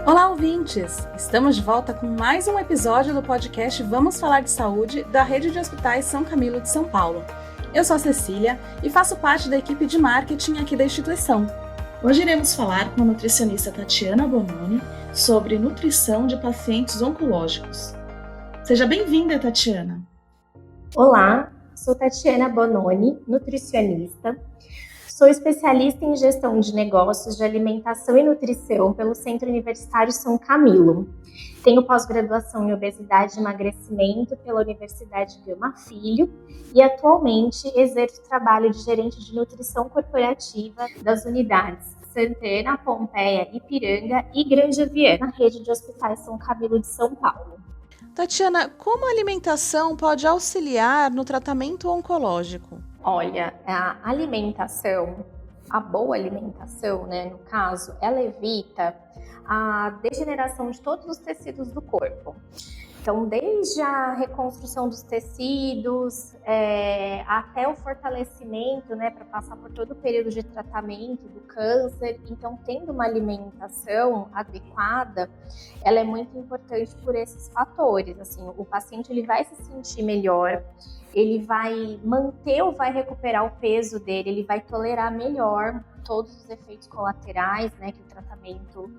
Olá, ouvintes! Estamos de volta com mais um episódio do podcast Vamos Falar de Saúde da Rede de Hospitais São Camilo de São Paulo. Eu sou a Cecília e faço parte da equipe de marketing aqui da instituição. Hoje iremos falar com a nutricionista Tatiana Bononi sobre nutrição de pacientes oncológicos. Seja bem-vinda, Tatiana! Olá, sou Tatiana Bononi, nutricionista. Sou especialista em gestão de negócios de alimentação e nutrição pelo Centro Universitário São Camilo. Tenho pós-graduação em obesidade e emagrecimento pela Universidade Gama Filho e atualmente exerço o trabalho de gerente de nutrição corporativa das unidades Santana, Pompeia, Ipiranga e Granja Viana, na rede de hospitais São Camilo de São Paulo. Tatiana, como a alimentação pode auxiliar no tratamento oncológico? Olha, a alimentação, a boa alimentação, no caso, ela evita a degeneração de todos os tecidos do corpo. Então, desde a reconstrução dos tecidos, até o fortalecimento, para passar por todo o período de tratamento do câncer. Então, tendo uma alimentação adequada, ela é muito importante por esses fatores. Assim, o paciente ele vai se sentir melhor, ele vai manter ou vai recuperar o peso dele, ele vai tolerar melhor todos os efeitos colaterais, que o tratamento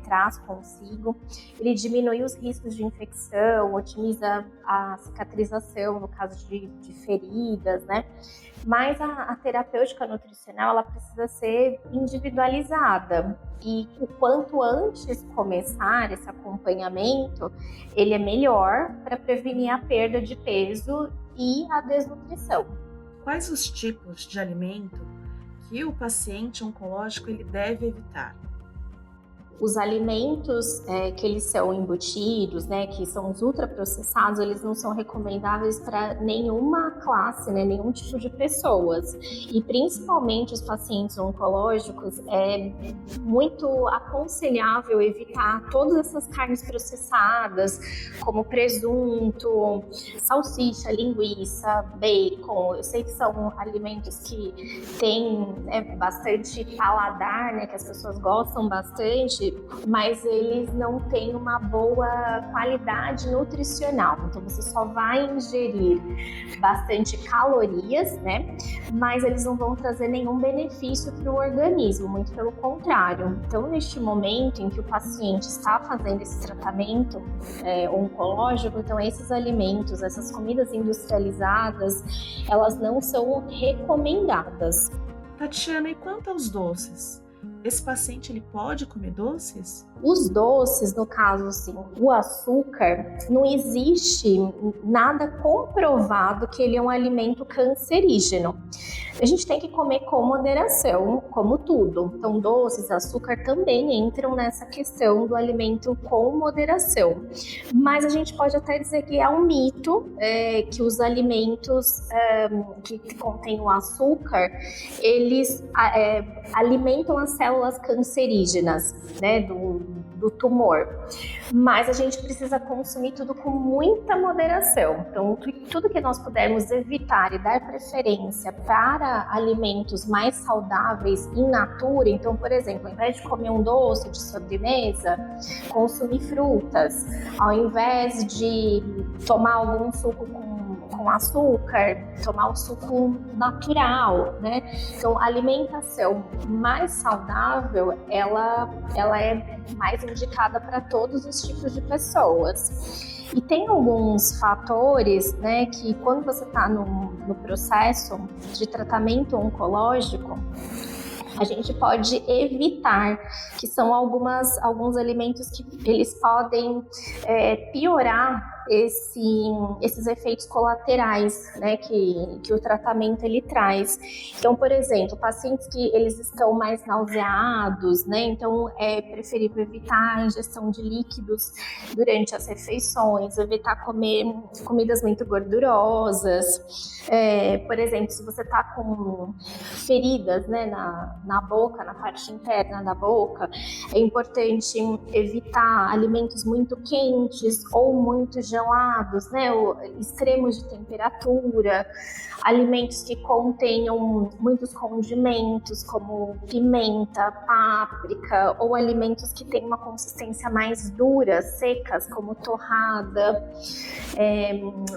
traz consigo. Ele diminui os riscos de infecção, otimiza a cicatrização no caso de feridas, Mas a terapêutica nutricional, ela precisa ser individualizada. E o quanto antes começar esse acompanhamento, ele é melhor para prevenir a perda de peso e a desnutrição. Quais os tipos de alimento que o paciente oncológico ele deve evitar? Os alimentos que eles são embutidos, que são os ultraprocessados, eles não são recomendáveis para nenhuma classe, nenhum tipo de pessoas. E principalmente os pacientes oncológicos, é muito aconselhável evitar todas essas carnes processadas, como presunto, salsicha, linguiça, bacon. Eu sei que são alimentos que têm bastante paladar, que as pessoas gostam bastante, mas eles não têm uma boa qualidade nutricional. Então você só vai ingerir bastante calorias, mas eles não vão trazer nenhum benefício para o organismo, muito pelo contrário. Então, neste momento em que o paciente está fazendo esse tratamento oncológico, então esses alimentos, essas comidas industrializadas, elas não são recomendadas. Tatiana, e quanto aos doces? Esse paciente ele pode comer doces? Os doces, no caso, assim, o açúcar, não existe nada comprovado que ele é um alimento cancerígeno. A gente tem que comer com moderação, como tudo. Então, doces, açúcar também entram nessa questão do alimento com moderação. Mas a gente pode até dizer que é um mito que os alimentos que contêm o açúcar, eles alimentam as células cancerígenas, do tumor. Mas a gente precisa consumir tudo com muita moderação. Então, tudo que nós pudermos evitar e dar preferência para alimentos mais saudáveis in natura, então, por exemplo, ao invés de comer um doce de sobremesa, consumir frutas, ao invés de tomar algum suco com açúcar, tomar um suco natural, Então, a alimentação mais saudável, ela é mais indicada para todos os tipos de pessoas. E tem alguns fatores, que quando você está no processo de tratamento oncológico, a gente pode evitar, que são alguns alimentos que eles podem piorar esses efeitos colaterais, que o tratamento ele traz. Então, por exemplo, pacientes que eles estão mais nauseados, então é preferível evitar a ingestão de líquidos durante as refeições, evitar comer comidas muito gordurosas. Por exemplo, se você está com feridas, na boca, na parte interna da boca, é importante evitar alimentos muito quentes ou muito gelados, né, extremos de temperatura, alimentos que contenham muitos condimentos, como pimenta, páprica, ou alimentos que têm uma consistência mais dura, secas, como torrada.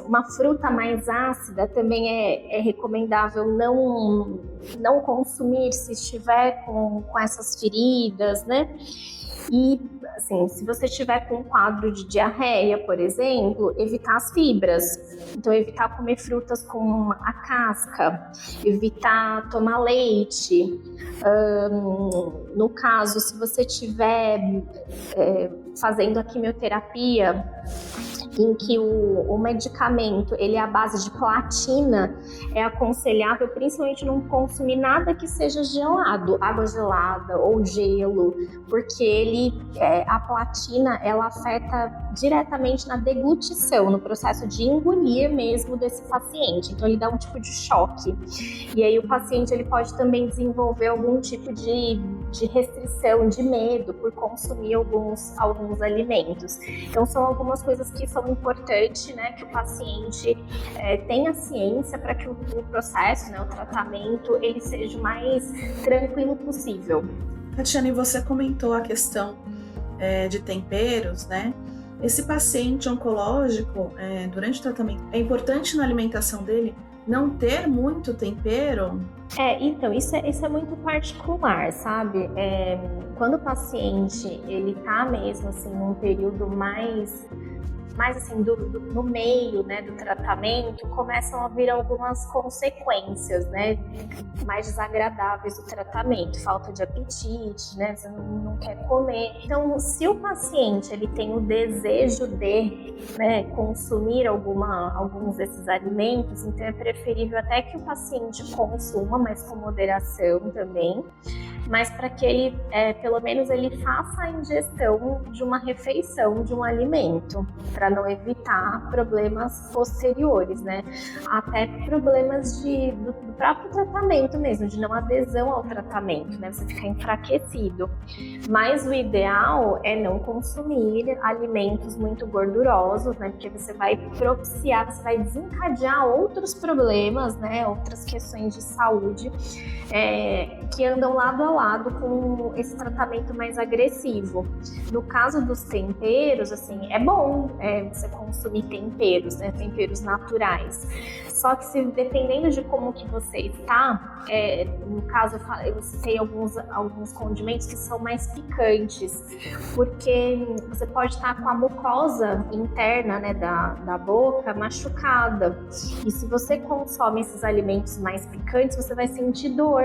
Uma fruta mais ácida também é recomendável não consumir se estiver com essas feridas, né? E, assim, se você estiver com um quadro de diarreia, por exemplo, evitar as fibras. Então, evitar comer frutas com a casca, evitar tomar leite. No caso, se você estiver fazendo a quimioterapia, em que o medicamento ele é à base de platina, é aconselhável principalmente não consumir nada que seja gelado, água gelada ou gelo, porque a platina ela afeta diretamente na deglutição, no processo de engolir mesmo desse paciente. Então ele dá um tipo de choque. E aí o paciente ele pode também desenvolver algum tipo de restrição, de medo por consumir alguns alimentos. Então são algumas coisas que são importantes, né, que o paciente tenha ciência para que o processo, né, o tratamento, ele seja o mais tranquilo possível. Tatiana, e você comentou a questão de temperos, né? Esse paciente oncológico, durante o tratamento, é importante na alimentação dele não ter muito tempero? Então, isso é muito particular, sabe? Quando o paciente, ele tá mesmo, assim, num período mais assim, no meio, né, do tratamento, começam a vir algumas consequências, né, mais desagradáveis do tratamento, falta de apetite, né, você não quer comer. Então, se o paciente ele tem o desejo de, né, consumir alguns desses alimentos, então é preferível até que o paciente consuma, mas com moderação também, mas para que ele, pelo menos, ele faça a ingestão de uma refeição, de um alimento, para não evitar problemas posteriores, né? Até problemas do próprio tratamento mesmo, de não adesão ao tratamento, né? Você ficar enfraquecido. Mas o ideal é não consumir alimentos muito gordurosos, né? Porque você vai propiciar, você vai desencadear outros problemas, né? Outras questões de saúde que andam lado a lado com esse tratamento mais agressivo. No caso dos temperos, assim, é bom você consumir temperos, né, temperos naturais. Só que dependendo de como que você está, no caso eu citei alguns condimentos que são mais picantes, porque você pode estar com a mucosa interna, né, da boca machucada. E se você consome esses alimentos mais picantes, você vai sentir dor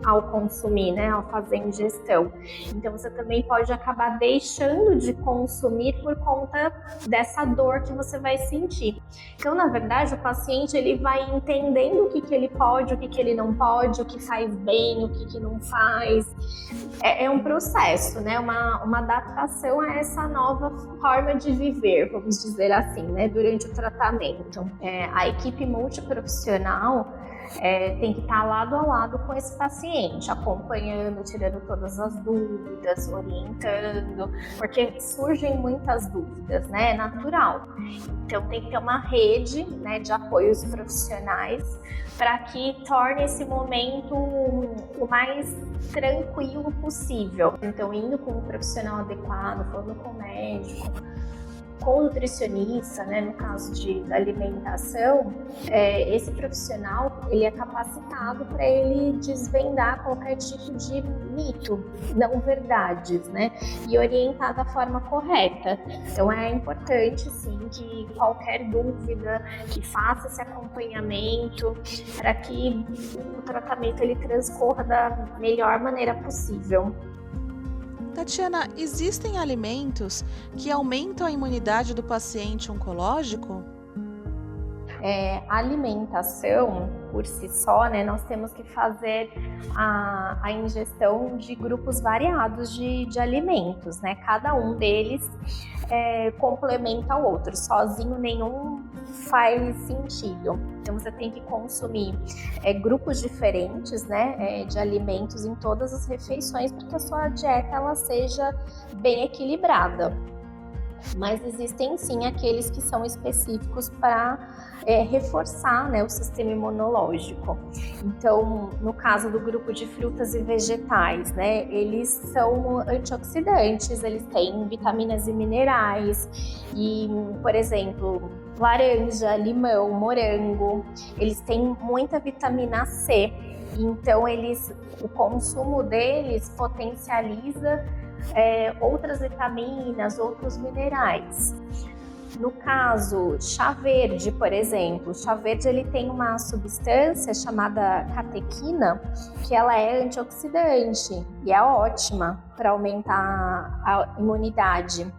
ao consumir, né, ao fazer ingestão. Então você também pode acabar deixando de consumir por conta dessa dor que você vai sentir. Então, na verdade, o paciente ele vai entendendo o que ele pode, o que ele não pode, o que faz bem, o que não faz. É um processo, né? Uma adaptação a essa nova forma de viver, vamos dizer assim, né? Durante o tratamento. A equipe multiprofissional tem que estar lado a lado com esse paciente, acompanhando, tirando todas as dúvidas, orientando, porque surgem muitas dúvidas, né? É natural. Então tem que ter uma rede, né, de apoios profissionais para que torne esse momento o mais tranquilo possível. Então indo com um profissional adequado, falando com o médico, com o nutricionista, né, no caso da alimentação, esse profissional ele é capacitado para ele desvendar qualquer tipo de mito, não verdades, né, e orientar da forma correta. Então é importante, sim, que qualquer dúvida, que faça esse acompanhamento para que o tratamento ele transcorra da melhor maneira possível. Tatiana, existem alimentos que aumentam a imunidade do paciente oncológico? A alimentação, por si só, né, nós temos que fazer a ingestão de grupos variados de alimentos, né? Cada um deles complementa o outro, sozinho nenhum faz sentido. Então você tem que consumir grupos diferentes, né, de alimentos em todas as refeições para que a sua dieta ela seja bem equilibrada. Mas existem sim aqueles que são específicos para reforçar, né, o sistema imunológico. Então, no caso do grupo de frutas e vegetais, né, eles são antioxidantes, eles têm vitaminas e minerais e, por exemplo, laranja, limão, morango, eles têm muita vitamina C. Então, o consumo deles potencializa outras vitaminas, outros minerais. No caso, chá verde, por exemplo, o chá verde ele tem uma substância chamada catequina, que ela é antioxidante e é ótima para aumentar a imunidade.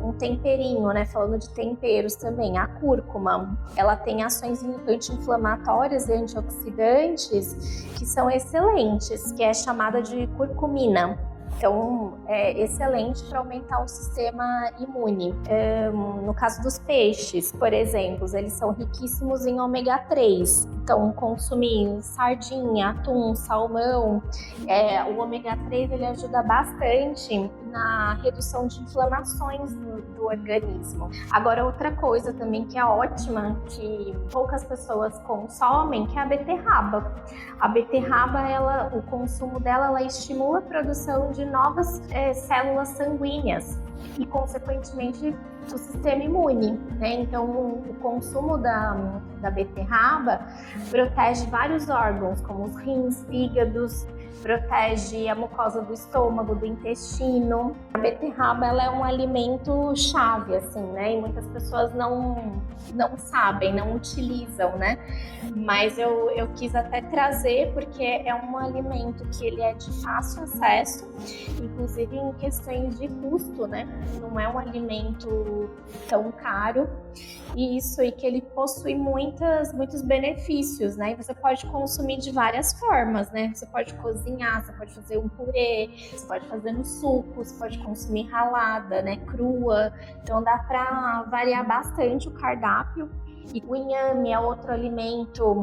Um temperinho, né? Falando de temperos também, a cúrcuma, ela tem ações anti-inflamatórias e antioxidantes que são excelentes, que é chamada de curcumina. Então, é excelente para aumentar o sistema imune. No caso dos peixes, por exemplo, eles são riquíssimos em ômega 3. Então, consumir sardinha, atum, salmão, o ômega 3 ele ajuda bastante na redução de inflamações do organismo. Agora, outra coisa também que é ótima, que poucas pessoas consomem, que é a beterraba. A beterraba, o consumo dela, ela estimula a produção de novas células sanguíneas e, consequentemente, do sistema imune, né? Então, o consumo da beterraba protege vários órgãos, como os rins, fígados, protege a mucosa do estômago, do intestino. A beterraba, ela é um alimento chave, assim, né? E muitas pessoas não sabem, não utilizam, né? Mas eu quis até trazer porque é um alimento que ele é de fácil acesso, inclusive em questões de custo, né? Não é um alimento tão caro e que ele possui muitos benefícios, né? E você pode consumir de várias formas, né? Você pode cozinhar, você pode fazer um purê, você pode fazer no suco, você pode consumir ralada, né? Crua. Então dá para variar bastante o cardápio. E o inhame é outro alimento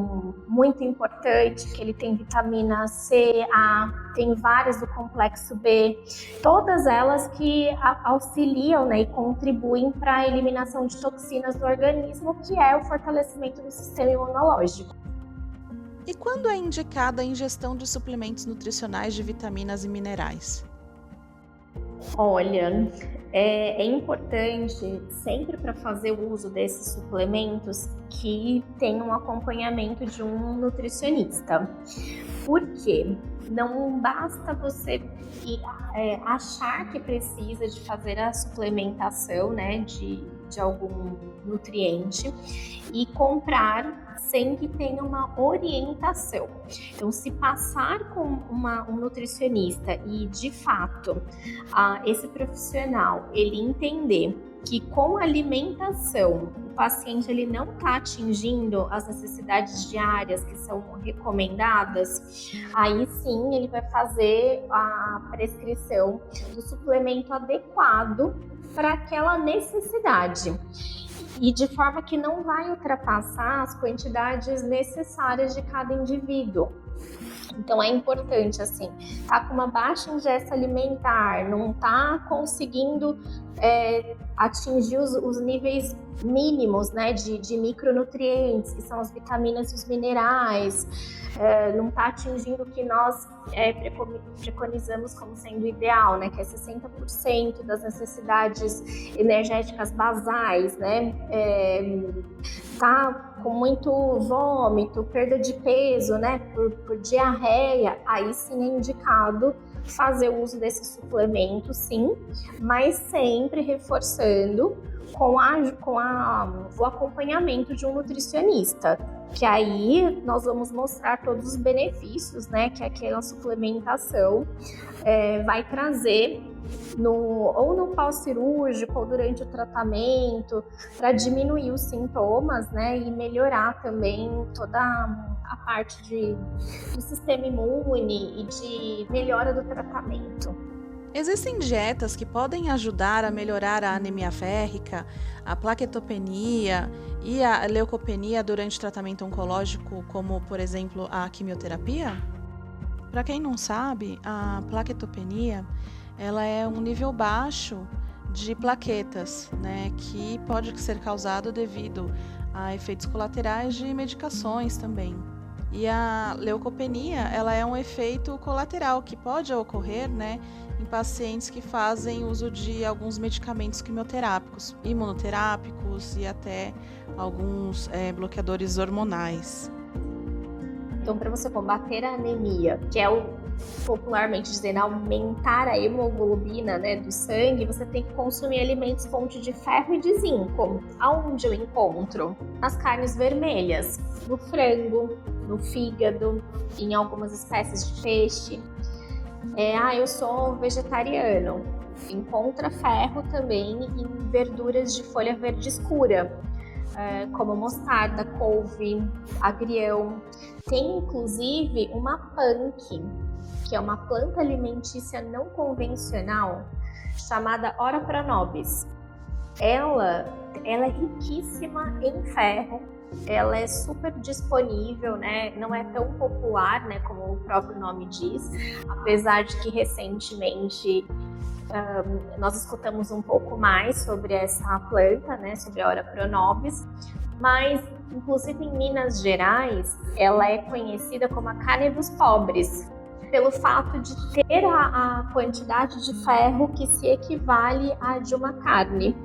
muito importante, que ele tem vitamina C, A, tem várias do complexo B, todas elas que auxiliam, né, e contribuem para a eliminação de toxinas do organismo, que é o fortalecimento do sistema imunológico. E quando é indicada a ingestão de suplementos nutricionais de vitaminas e minerais? Olha, é importante sempre para fazer o uso desses suplementos que tenha um acompanhamento de um nutricionista. Por quê? Não basta você achar que precisa de fazer a suplementação, né, de algum nutriente e comprar sem que tenha uma orientação. Então, se passar com um nutricionista e, de fato, esse profissional, ele entender que com a alimentação o paciente ele não está atingindo as necessidades diárias que são recomendadas, aí sim ele vai fazer a prescrição do suplemento adequado para aquela necessidade. E de forma que não vai ultrapassar as quantidades necessárias de cada indivíduo. Então é importante, assim, tá com uma baixa ingesta alimentar, não tá conseguindo atingir os níveis mínimos, né, de micronutrientes, que são as vitaminas e os minerais, não está atingindo o que nós preconizamos como sendo ideal, né, que é 60% das necessidades energéticas basais, né, tá com muito vômito, perda de peso, né, por diarreia, aí sim é indicado fazer o uso desse suplemento, sim, mas sempre reforçando com o acompanhamento de um nutricionista, que aí nós vamos mostrar todos os benefícios, né, que aquela suplementação vai trazer ou no pós-cirúrgico ou durante o tratamento, para diminuir os sintomas, né, e melhorar também toda a parte do sistema imune e de melhora do tratamento. Existem dietas que podem ajudar a melhorar a anemia férrica, a plaquetopenia e a leucopenia durante o tratamento oncológico, como, por exemplo, a quimioterapia? Para quem não sabe, a plaquetopenia ela é um nível baixo de plaquetas, né, que pode ser causado devido a efeitos colaterais de medicações também. E a leucopenia, ela é um efeito colateral que pode ocorrer, né, em pacientes que fazem uso de alguns medicamentos quimioterápicos, imunoterápicos e até alguns bloqueadores hormonais. Então, para você combater a anemia, que é o popularmente dizendo aumentar a hemoglobina, né, do sangue, você tem que consumir alimentos fonte de ferro e de zinco. Aonde eu encontro? Nas carnes vermelhas, no frango, no fígado, em algumas espécies de peixe. Eu sou vegetariano. Encontra ferro também em verduras de folha verde escura, como mostarda, couve, agrião. Tem inclusive uma punk, que é uma planta alimentícia não convencional chamada Ora pronobis. Ela é riquíssima em ferro, ela é super disponível, né? Não é tão popular, né, como o próprio nome diz, apesar de que recentemente nós escutamos um pouco mais sobre essa planta, né, sobre a Ora pronobis, mas inclusive em Minas Gerais ela é conhecida como a carne dos pobres, pelo fato de ter a quantidade de ferro que se equivale à de uma carne.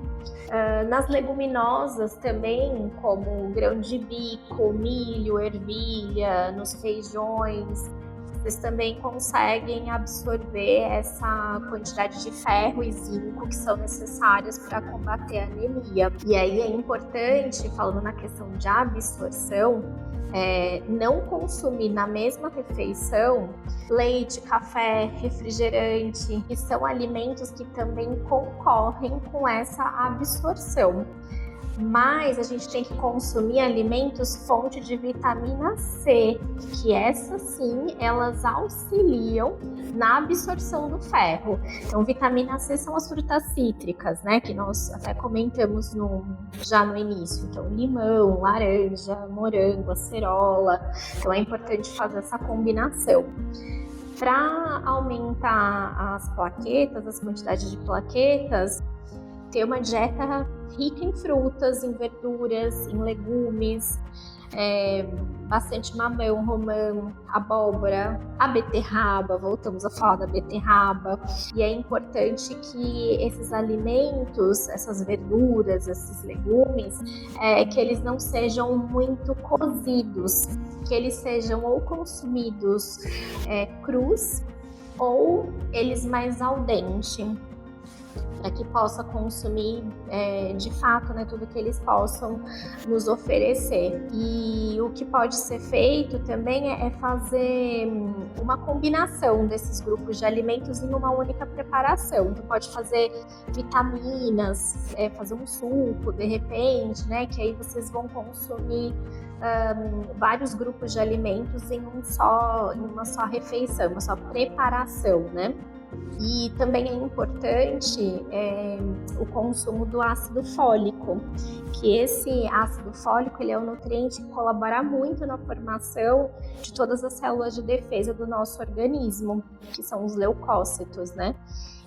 Nas leguminosas também, como grão de bico, milho, ervilha, nos feijões, vocês também conseguem absorver essa quantidade de ferro e zinco que são necessários para combater a anemia. E aí é importante, falando na questão de absorção, não consumir na mesma refeição leite, café, refrigerante, que são alimentos que também concorrem com essa absorção. Mas a gente tem que consumir alimentos fonte de vitamina C, que essas sim, elas auxiliam na absorção do ferro. Então, vitamina C são as frutas cítricas, né, que nós até comentamos já no início. Então, limão, laranja, morango, acerola. Então, é importante fazer essa combinação. Para aumentar as plaquetas, as quantidades de plaquetas, ter uma dieta rica em frutas, em verduras, em legumes, bastante mamão, romã, abóbora, a beterraba, voltamos a falar da beterraba. E é importante que esses alimentos, essas verduras, esses legumes, que eles não sejam muito cozidos, que eles sejam ou consumidos crus ou eles mais al dente, para que possa consumir de fato, né, tudo que eles possam nos oferecer. E o que pode ser feito também é fazer uma combinação desses grupos de alimentos em uma única preparação. Então pode fazer vitaminas, fazer um suco de repente, né, que aí vocês vão consumir vários grupos de alimentos em uma só refeição, uma só preparação, né? E também é importante o consumo do ácido fólico, que esse ácido fólico ele é um nutriente que colabora muito na formação de todas as células de defesa do nosso organismo, que são os leucócitos, né?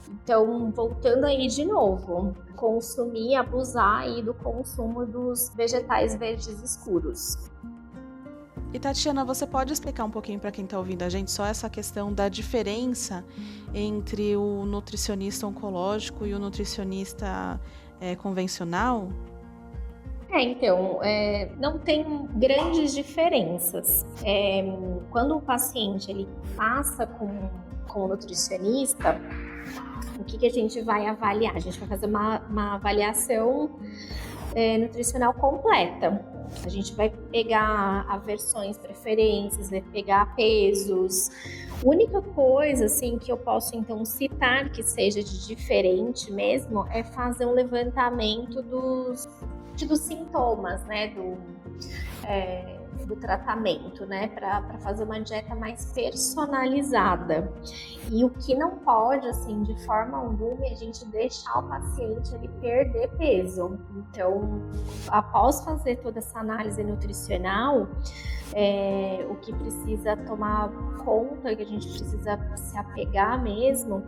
Então, voltando aí de novo, consumir, abusar aí do consumo dos vegetais verdes escuros. E Tatiana, você pode explicar um pouquinho para quem está ouvindo a gente só essa questão da diferença entre o nutricionista oncológico e o nutricionista convencional? Então, não tem grandes diferenças. Quando o paciente ele passa com o nutricionista, o que a gente vai avaliar? A gente vai fazer uma avaliação nutricional completa. A gente vai pegar aversões, preferências, vai pegar pesos. A única coisa assim, que eu posso então citar que seja de diferente mesmo é fazer um levantamento dos sintomas, né, do tratamento, né, para fazer uma dieta mais personalizada. E o que não pode, assim, de forma alguma, é a gente deixar o paciente ele perder peso. Então, após fazer toda essa análise nutricional, o que precisa tomar conta, que a gente precisa se apegar mesmo,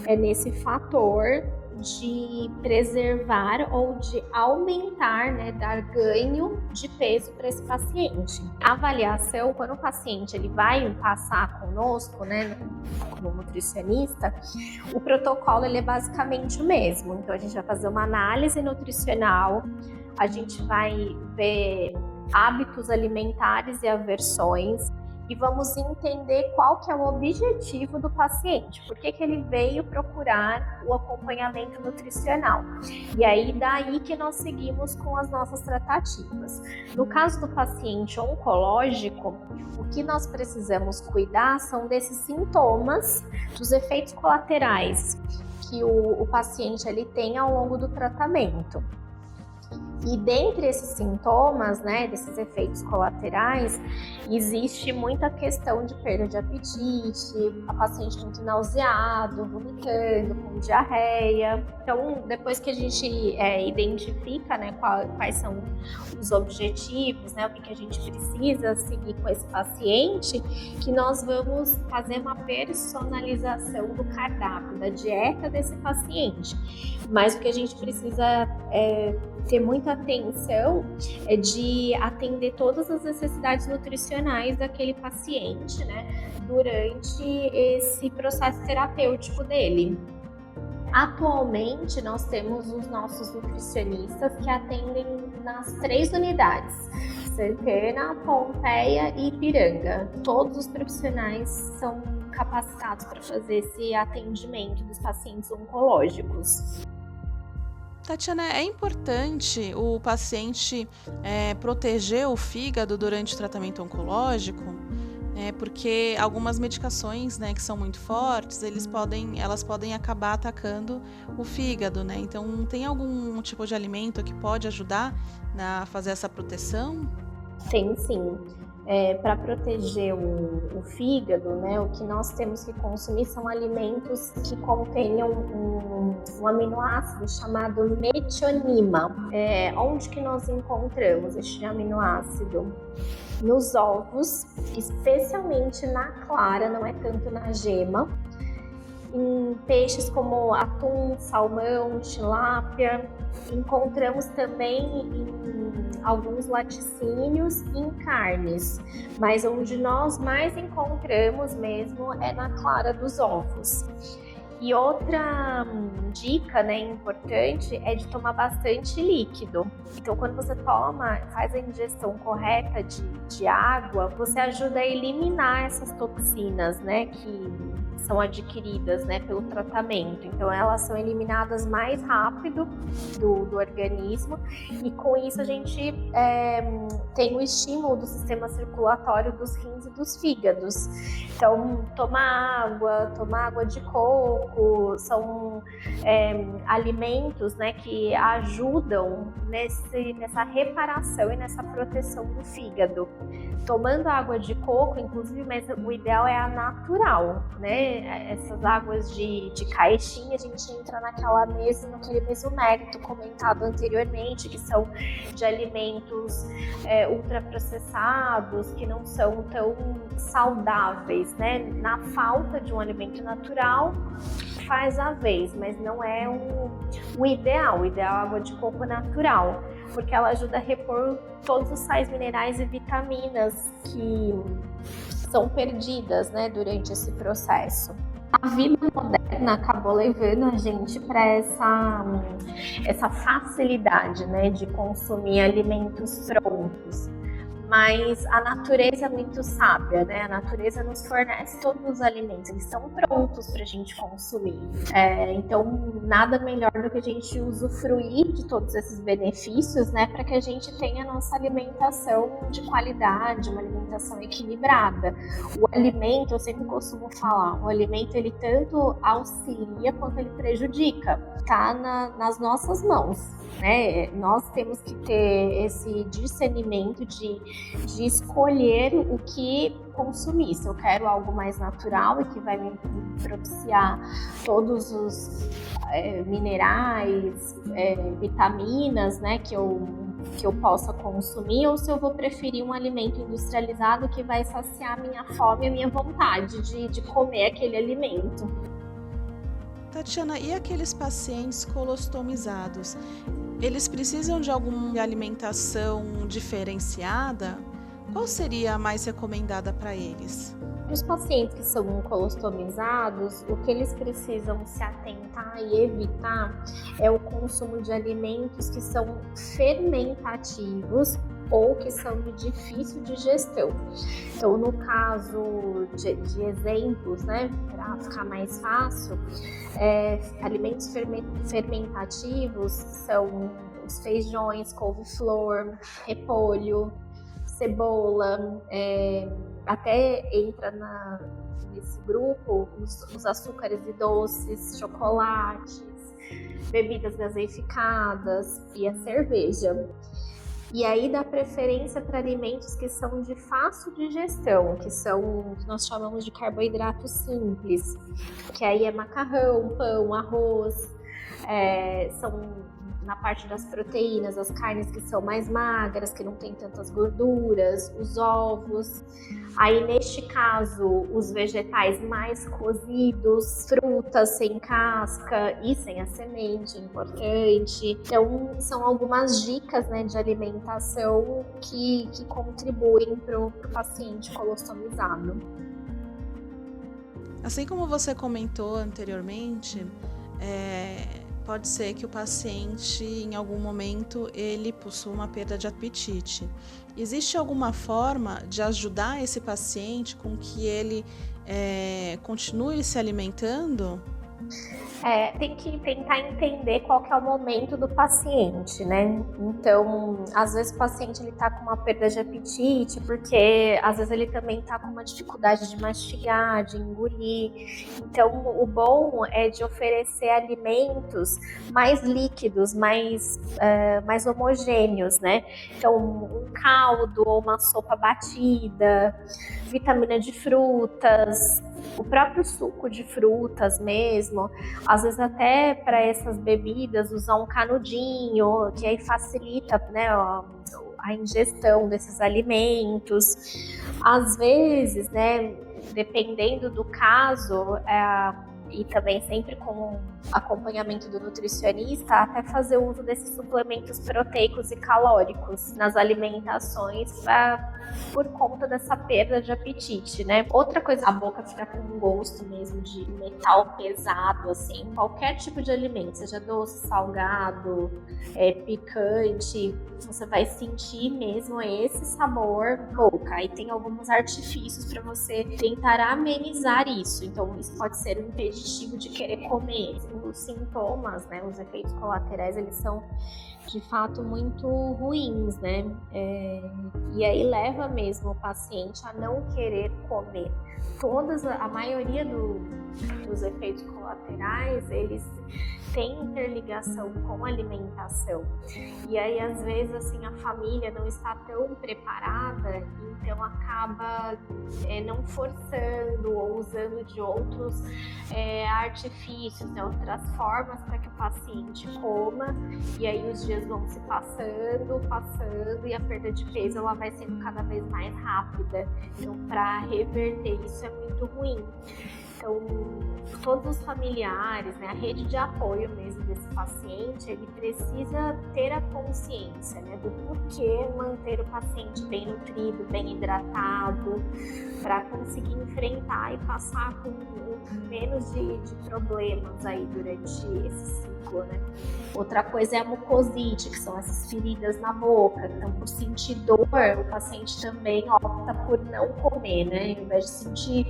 é nesse fator de preservar ou de aumentar, né, dar ganho de peso para esse paciente. A avaliação, quando o paciente ele vai passar conosco, né, como nutricionista, o protocolo ele é basicamente o mesmo. Então a gente vai fazer uma análise nutricional, a gente vai ver hábitos alimentares e aversões, e vamos entender qual que é o objetivo do paciente, por que ele veio procurar o acompanhamento nutricional. E aí, daí que nós seguimos com as nossas tratativas. No caso do paciente oncológico, o que nós precisamos cuidar são desses sintomas, dos efeitos colaterais que o paciente ele tem ao longo do tratamento. E dentre esses sintomas, né, desses efeitos colaterais, existe muita questão de perda de apetite, a paciente muito nauseado, vomitando, com diarreia. Então, depois que a gente identifica, né, quais são os objetivos, né, o que a gente precisa seguir com esse paciente, que nós vamos fazer uma personalização do cardápio, da dieta desse paciente. Mas o que a gente precisa ter muita atenção é de atender todas as necessidades nutricionais daquele paciente, né, durante esse processo terapêutico dele. Atualmente, nós temos os nossos nutricionistas que atendem nas 3 unidades, Santana, Pompeia e Ipiranga. Todos os profissionais são capacitados para fazer esse atendimento dos pacientes oncológicos. Tatiana, é importante o paciente proteger o fígado durante o tratamento oncológico? Porque algumas medicações, né, que são muito fortes, elas podem acabar atacando o fígado, né? Então, tem algum tipo de alimento que pode ajudar a fazer essa proteção? Tem sim. Para proteger o fígado, né, o que nós temos que consumir são alimentos que contenham um aminoácido chamado metionina. Onde que nós encontramos este aminoácido? Nos ovos, especialmente na clara, não é tanto na gema. Em peixes como atum, salmão, tilápia. Encontramos também em alguns laticínios e em carnes, mas onde nós mais encontramos mesmo é na clara dos ovos. E outra dica, né, importante é de tomar bastante líquido. Então, quando você faz a ingestão correta de água, você ajuda a eliminar essas toxinas, né, que são adquiridas, né, pelo tratamento. Então, elas são eliminadas mais rápido do organismo, e com isso a gente tem o estímulo do sistema circulatório dos rins e dos fígados. Então, tomar água de coco, são alimentos, né, que ajudam nessa reparação e nessa proteção do fígado. Tomando água de coco, inclusive, mas o ideal é a natural, né? Essas águas de caixinha, a gente entra naquele mesmo mérito comentado anteriormente, que são de alimentos ultraprocessados, que não são tão saudáveis, né? Na falta de um alimento natural, faz a vez, mas não é o ideal. O ideal é a água de coco natural, porque ela ajuda a repor todos os sais minerais e vitaminas que são perdidas, né, durante esse processo. A vida moderna acabou levando a gente para essa facilidade, né, de consumir alimentos prontos. Mas a natureza é muito sábia, né? A natureza nos fornece todos os alimentos, eles estão prontos para a gente consumir. Então, nada melhor do que a gente usufruir de todos esses benefícios, né? Para que a gente tenha a nossa alimentação de qualidade, uma alimentação equilibrada. O alimento, eu sempre costumo falar, o alimento ele tanto auxilia quanto ele prejudica. Tá nas nossas mãos, né? Nós temos que ter esse discernimento de escolher o que consumir. Se eu quero algo mais natural e que vai me propiciar todos os minerais, vitaminas, né, que eu possa consumir, ou se eu vou preferir um alimento industrializado que vai saciar a minha fome e a minha vontade de comer aquele alimento. Tatiana, e aqueles pacientes colostomizados? Eles precisam de alguma alimentação diferenciada? Qual seria a mais recomendada para eles? Os pacientes que são colostomizados, o que eles precisam se atentar e evitar é o consumo de alimentos que são fermentativos ou que são de difícil digestão. Então, no caso de exemplos, né, para ficar mais fácil, alimentos fermentativos são os feijões, couve-flor, repolho, cebola, até entra nesse grupo os açúcares e doces, chocolates, bebidas gaseificadas e a cerveja. E aí dá preferência para alimentos que são de fácil digestão, que nós chamamos de carboidrato simples, que aí é macarrão, pão, arroz, são na parte das proteínas, as carnes que são mais magras, que não tem tantas gorduras, os ovos. Aí, neste caso, os vegetais mais cozidos, frutas sem casca e sem a semente, é importante. Então, são algumas dicas, né, de alimentação que contribuem para o paciente colostomizado. Assim como você comentou anteriormente, pode ser que o paciente, em algum momento, ele possua uma perda de apetite. Existe alguma forma de ajudar esse paciente com que ele continue se alimentando? Tem que tentar entender qual que é o momento do paciente, né? Então, às vezes o paciente ele tá com uma perda de apetite, porque às vezes ele também tá com uma dificuldade de mastigar, de engolir. Então, o bom é de oferecer alimentos mais líquidos, mais homogêneos, né? Então, um caldo ou uma sopa batida, vitamina de frutas, o próprio suco de frutas mesmo, às vezes até para essas bebidas usar um canudinho, que aí facilita, né, a ingestão desses alimentos. Às vezes, né, dependendo do caso, e também sempre com acompanhamento do nutricionista, até fazer uso desses suplementos proteicos e calóricos nas alimentações por conta dessa perda de apetite, né? Outra coisa, a boca fica com um gosto mesmo de metal pesado, assim, qualquer tipo de alimento, seja doce, salgado, picante, você vai sentir mesmo esse sabor na boca. Aí tem alguns artifícios para você tentar amenizar isso, então isso pode ser um impeditivo de querer comer. Os sintomas, né, os efeitos colaterais, eles são de fato muito ruins, né? E aí leva mesmo o paciente a não querer comer. A maioria dos efeitos colaterais, eles têm interligação com a alimentação. E aí, às vezes, assim, a família não está tão preparada, então acaba não forçando ou usando de outros artifícios, né, outras formas para que o paciente coma, e aí os dias vão se passando, e a perda de peso ela vai sendo cada vez mais rápida. Então, para reverter isso é muito ruim. Então, todos os familiares, né, a rede de apoio mesmo desse paciente, ele precisa ter a consciência, né, do porquê manter o paciente bem nutrido, bem hidratado, para conseguir enfrentar e passar com menos de problemas aí durante esse ciclo, né. Outra coisa é a mucosite, que são essas feridas na boca. Então, por sentir dor, o paciente também opta por não comer, né, ao invés de sentir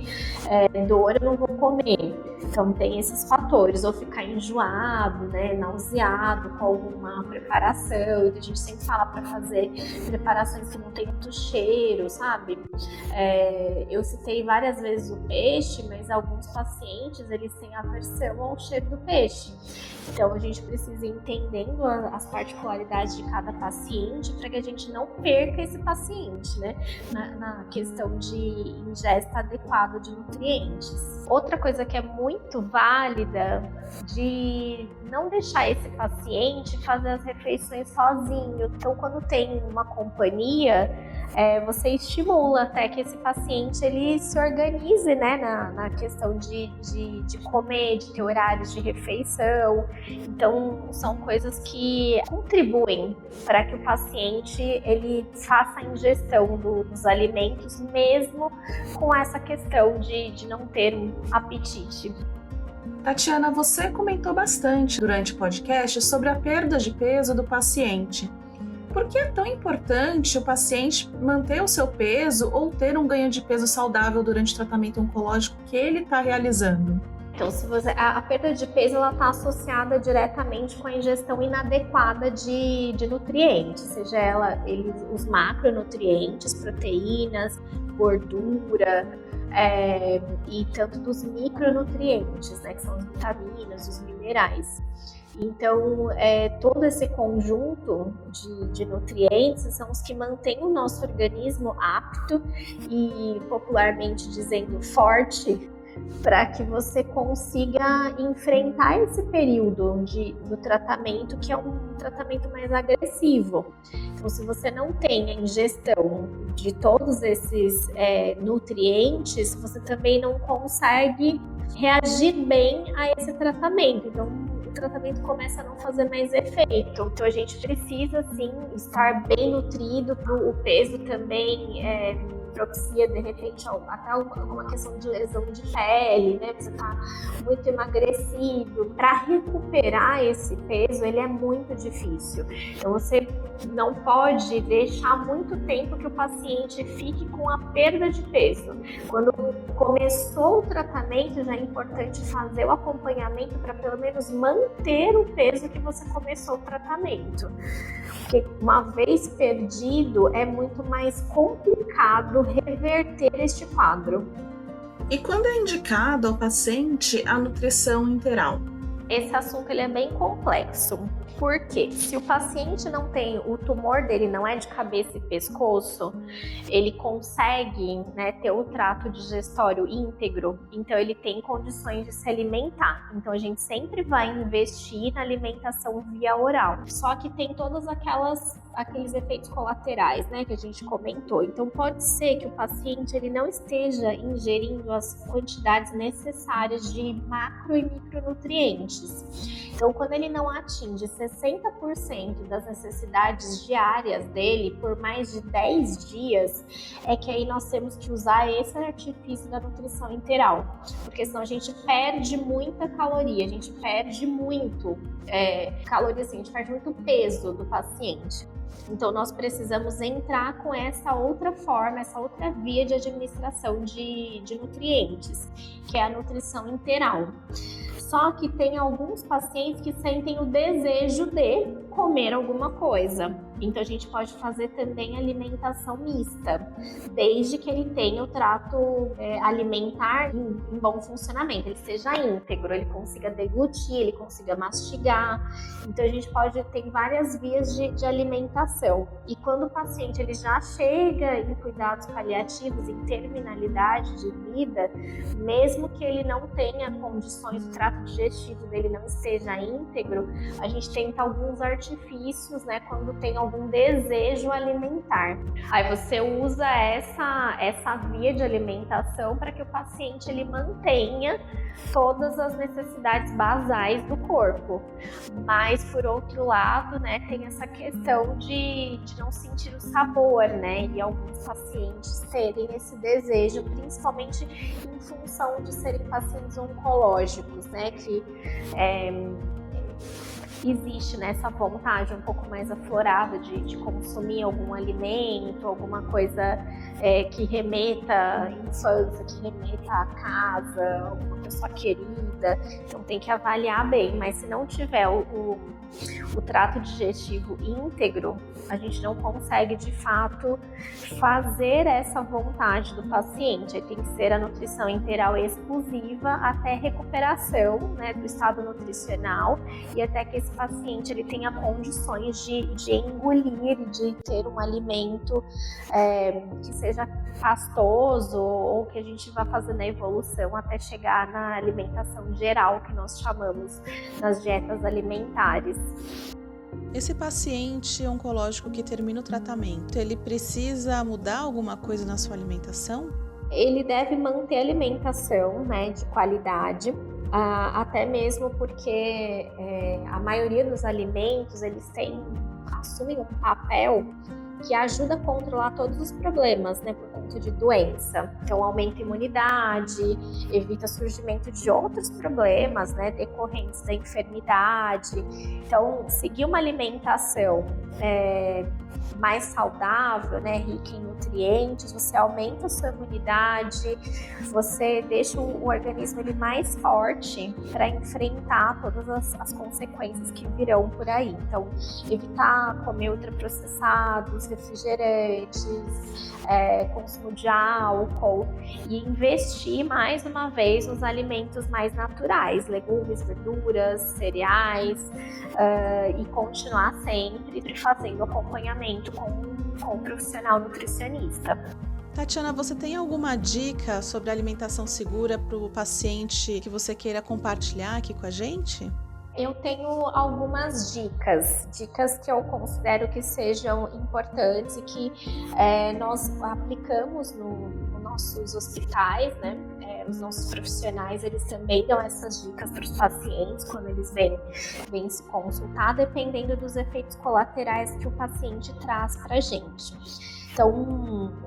dor, eu não vou comer. Então tem esses fatores, ou ficar enjoado, né, nauseado com alguma preparação. Então, a gente sempre fala para fazer preparações que não tem muito cheiro, sabe? Eu citei várias vezes o peixe, mas alguns pacientes eles têm aversão ao cheiro do peixe. Então a gente precisa ir entendendo as particularidades de cada paciente para que a gente não perca esse paciente, né, na questão de ingesta adequada de nutrientes. Outra coisa que é muito válida de não deixar esse paciente fazer as refeições sozinho. Então, quando tem uma companhia, você estimula até que esse paciente ele se organize, né, na questão de comer, de ter horários de refeição. Então, são coisas que contribuem para que o paciente ele faça a ingestão dos alimentos, mesmo com essa questão de não ter um apetite. Tatiana, você comentou bastante durante o podcast sobre a perda de peso do paciente. Por que é tão importante o paciente manter o seu peso ou ter um ganho de peso saudável durante o tratamento oncológico que ele está realizando? Então, a perda de peso está associada diretamente com a ingestão inadequada de nutrientes, seja os macronutrientes, proteínas, gordura, e tanto dos micronutrientes, né, que são as vitaminas, os minerais. Então, todo esse conjunto de nutrientes são os que mantêm o nosso organismo apto e, popularmente dizendo, forte, para que você consiga enfrentar esse período do tratamento, que é um tratamento mais agressivo. Então, se você não tem a ingestão de todos esses nutrientes, você também não consegue reagir bem a esse tratamento. Então, o tratamento começa a não fazer mais efeito. Então, a gente precisa, sim, estar bem nutrido. O peso também propicia, de repente, até alguma questão de lesão de pele, né? Você tá muito emagrecido. Para recuperar esse peso, ele é muito difícil. Então, você não pode deixar muito tempo que o paciente fique com a perda de peso. Quando começou o tratamento, já é importante fazer o acompanhamento para pelo menos manter o peso que você começou o tratamento. Porque uma vez perdido, é muito mais complicado reverter este quadro. E quando é indicado ao paciente a nutrição integral? Esse assunto ele é bem complexo. Porque se o paciente não tem, o tumor dele não é de cabeça e pescoço, ele consegue, né, ter o trato digestório íntegro, então ele tem condições de se alimentar. Então a gente sempre vai investir na alimentação via oral. Só que tem todos aqueles efeitos colaterais, né, que a gente comentou. Então pode ser que o paciente ele não esteja ingerindo as quantidades necessárias de macro e micronutrientes. Então quando ele não atinge 60% das necessidades diárias dele por mais de 10 dias, é que aí nós temos que usar esse artifício da nutrição integral, porque senão a gente perde muita caloria, a gente perde muito caloria, assim, a gente perde muito peso do paciente. Então nós precisamos entrar com essa outra forma, essa outra via de administração de nutrientes, que é a nutrição integral. Só que tem alguns pacientes que sentem o desejo de comer alguma coisa. Então a gente pode fazer também alimentação mista, desde que ele tenha o trato alimentar em bom funcionamento, ele seja íntegro, ele consiga deglutir, ele consiga mastigar. Então a gente tem várias vias de alimentação. E quando o paciente ele já chega em cuidados paliativos, em terminalidade de vida, mesmo que ele não tenha condições, o trato digestivo dele não esteja íntegro, a gente tenta alguns artifícios, né, quando tem algum desejo alimentar. Aí você usa essa via de alimentação para que o paciente ele mantenha todas as necessidades basais do corpo. Mas, por outro lado, né, tem essa questão de não sentir o sabor, né, e alguns pacientes terem esse desejo, principalmente em função de serem pacientes oncológicos, né, que existe, né, essa vontade um pouco mais aflorada de consumir algum alimento, alguma coisa que remeta à infância, que remeta à casa, alguma pessoa querida. Então tem que avaliar bem, mas se não tiver o trato digestivo íntegro, a gente não consegue de fato fazer essa vontade do paciente. Aí tem que ser a nutrição integral exclusiva até recuperação, né, do estado nutricional e até que esse paciente ele tenha condições de engolir, de ter um alimento que seja pastoso ou que a gente vá fazendo a evolução até chegar na alimentação geral, que nós chamamos nas dietas alimentares. Esse paciente oncológico que termina o tratamento, ele precisa mudar alguma coisa na sua alimentação? Ele deve manter a alimentação, né, de qualidade, até mesmo porque a maioria dos alimentos, eles assumem um papel que ajuda a controlar todos os problemas, né, por conta de doença. Então, aumenta a imunidade, evita o surgimento de outros problemas, né, decorrentes da enfermidade. Então, seguir uma alimentação mais saudável, né, rica em nutrientes, você aumenta a sua imunidade, você deixa o organismo ele mais forte para enfrentar todas as consequências que virão por aí. Então, evitar comer ultraprocessados, refrigerantes, consumo de álcool, e investir mais uma vez nos alimentos mais naturais, legumes, verduras, cereais, e continuar sempre fazendo acompanhamento com um profissional nutricionista. Tatiana, você tem alguma dica sobre alimentação segura para o paciente que você queira compartilhar aqui com a gente? Eu tenho algumas dicas que eu considero que sejam importantes e que nós aplicamos nos nossos hospitais, né? Os nossos profissionais, eles também dão essas dicas para os pacientes quando eles vêm se consultar, dependendo dos efeitos colaterais que o paciente traz para a gente. Então,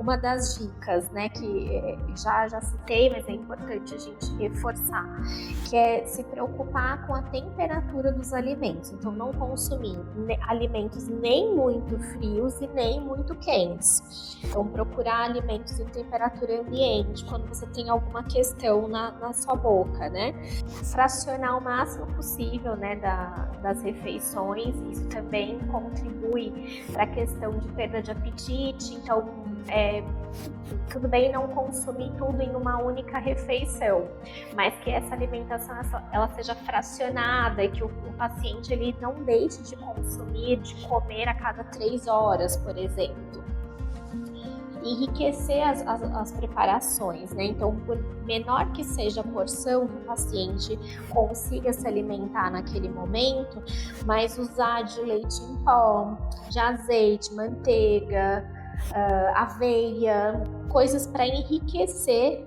uma das dicas, né, que já citei, mas é importante a gente reforçar, que é se preocupar com a temperatura dos alimentos. Então, não consumir alimentos nem muito frios e nem muito quentes. Então, procurar alimentos em temperatura ambiente quando você tem alguma questão na sua boca, né? Fracionar o máximo possível, né, das refeições. Isso também contribui para a questão de perda de apetite. Então, tudo bem não consumir tudo em uma única refeição, mas que essa alimentação ela seja fracionada e que o paciente ele não deixe de consumir, de comer a cada 3 horas, por exemplo. Enriquecer as preparações, né? Então, por menor que seja a porção que o paciente consiga se alimentar naquele momento, mas usar de leite em pó, de azeite, manteiga, aveia, coisas para enriquecer,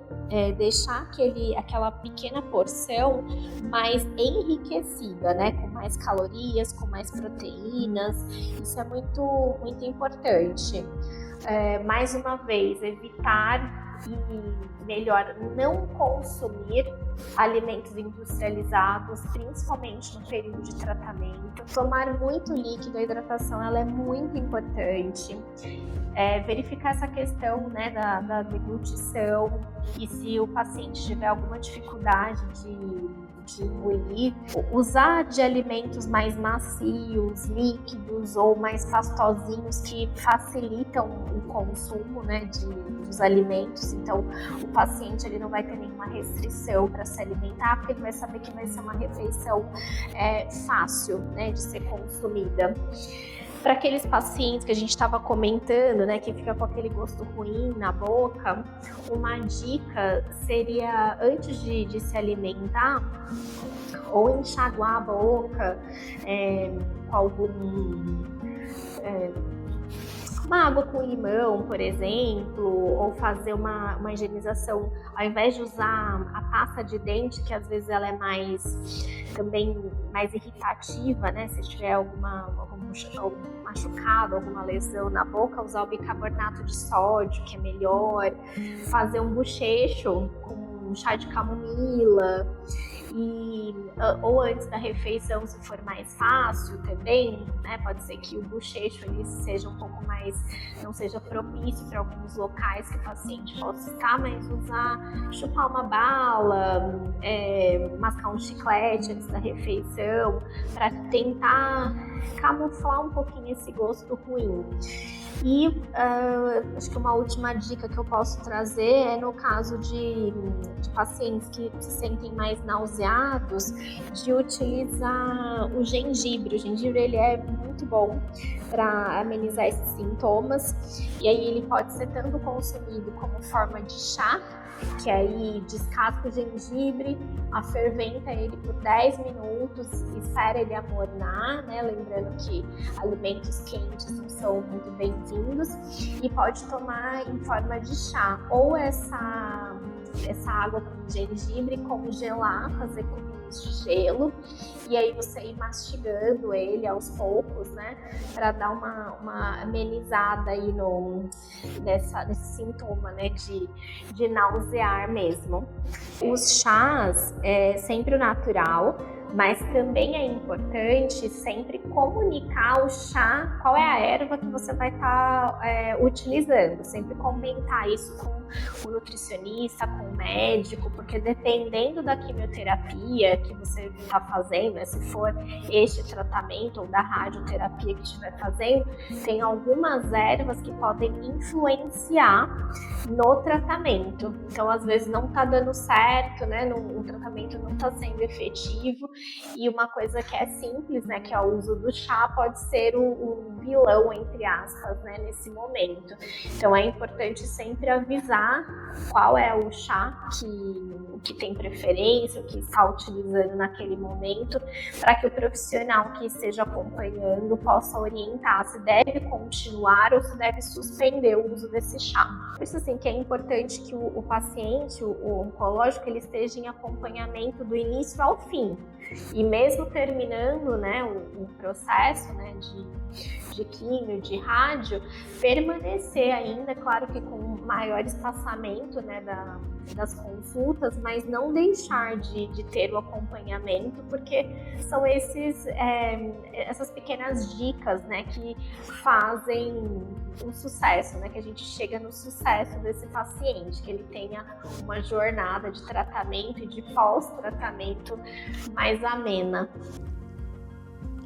deixar aquela pequena porção mais enriquecida, né? Com mais calorias, com mais proteínas. Isso é muito, muito importante. Mais uma vez, evitar e melhor não consumir alimentos industrializados, principalmente no período de tratamento. Tomar muito líquido, a hidratação ela é muito importante. Verificar essa questão, né, da deglutição, e se o paciente tiver alguma dificuldade de engolir, usar de alimentos mais macios, líquidos ou mais pastosinhos que facilitam o consumo, né, dos alimentos. Então, o paciente ele não vai ter nenhuma restrição para se alimentar, porque ele vai saber que vai ser uma refeição fácil, né, de ser consumida. Para aqueles pacientes que a gente estava comentando, né, que fica com aquele gosto ruim na boca, uma dica seria, antes de se alimentar, ou enxaguar a boca com uma água com limão, por exemplo, ou fazer uma higienização, ao invés de usar a pasta de dente, que às vezes ela é também mais irritativa, né? Se tiver algum machucado, alguma lesão na boca, usar o bicarbonato de sódio, que é melhor. Fazer um bochecho com um chá de camomila. Ou antes da refeição, se for mais fácil também, né, pode ser que o bochecho ele seja um pouco mais, não seja propício para alguns locais que o paciente possa estar, mas chupar uma bala, mascar um chiclete antes da refeição, para tentar camuflar um pouquinho esse gosto ruim. E acho que uma última dica que eu posso trazer é no caso de pacientes que se sentem mais nauseados, de utilizar o gengibre. O gengibre ele é muito bom para amenizar esses sintomas, e aí ele pode ser tanto consumido como forma de chá, que aí descasca o gengibre, aferventa ele por 10 minutos, espera ele amornar, né? Lembrando que alimentos quentes não são muito bem-vindos, e pode tomar em forma de chá, ou essa água com gengibre, congelar, fazer cubinhos de gelo, e aí você ir mastigando ele aos poucos, né, para dar uma amenizada aí nesse sintoma, né, de nausear mesmo. Os chás é sempre o natural, mas também é importante sempre comunicar o chá, qual é a erva que você vai estar utilizando, sempre comentar isso com o nutricionista, com o médico, porque dependendo da quimioterapia que você está fazendo, né, se for este tratamento ou da radioterapia que estiver fazendo, tem algumas ervas que podem influenciar no tratamento. Então, às vezes não está dando certo, né, o tratamento não está sendo efetivo, e uma coisa que é simples, né, que é o uso do chá, pode ser o vilão, entre aspas, né, nesse momento. Então é importante sempre avisar qual é o chá que tem preferência, que está utilizando naquele momento, para que o profissional que esteja acompanhando possa orientar se deve continuar ou se deve suspender o uso desse chá. Por isso, assim, que é importante que o paciente, o oncológico, ele esteja em acompanhamento do início ao fim. E mesmo terminando, né, o processo, né, de químio, de rádio, permanecer ainda, claro que com maior espaçamento, né, das consultas, mas não deixar de ter o acompanhamento, porque são essas pequenas dicas, né, que fazem o sucesso, né, que a gente chega no sucesso desse paciente, que ele tenha uma jornada de tratamento e de pós-tratamento mais amena.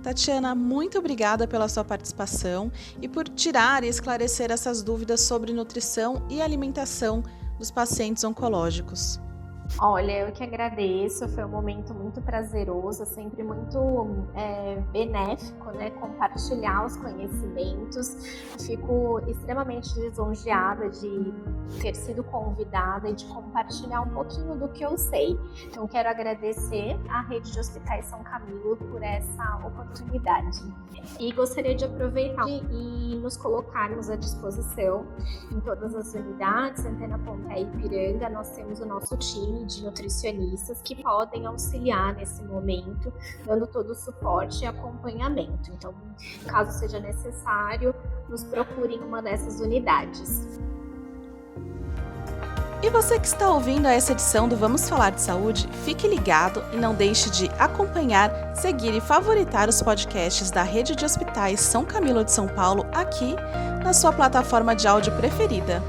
Tatiana, muito obrigada pela sua participação e por tirar e esclarecer essas dúvidas sobre nutrição e alimentação dos pacientes oncológicos. Olha, eu que agradeço, foi um momento muito prazeroso, sempre muito benéfico, né, compartilhar os conhecimentos. Fico extremamente lisonjeada de ter sido convidada e de compartilhar um pouquinho do que eu sei. Então, quero agradecer à Rede de Hospitais São Camilo por essa oportunidade. E gostaria de aproveitar e nos colocarmos à disposição em todas as unidades, Antena Pompeia e Ipiranga. Nós temos o nosso time de nutricionistas que podem auxiliar nesse momento, dando todo o suporte e acompanhamento. Então, caso seja necessário, nos procure em uma dessas unidades. E você que está ouvindo essa edição do Vamos Falar de Saúde, fique ligado e não deixe de acompanhar, seguir e favoritar os podcasts da Rede de Hospitais São Camilo de São Paulo aqui na sua plataforma de áudio preferida.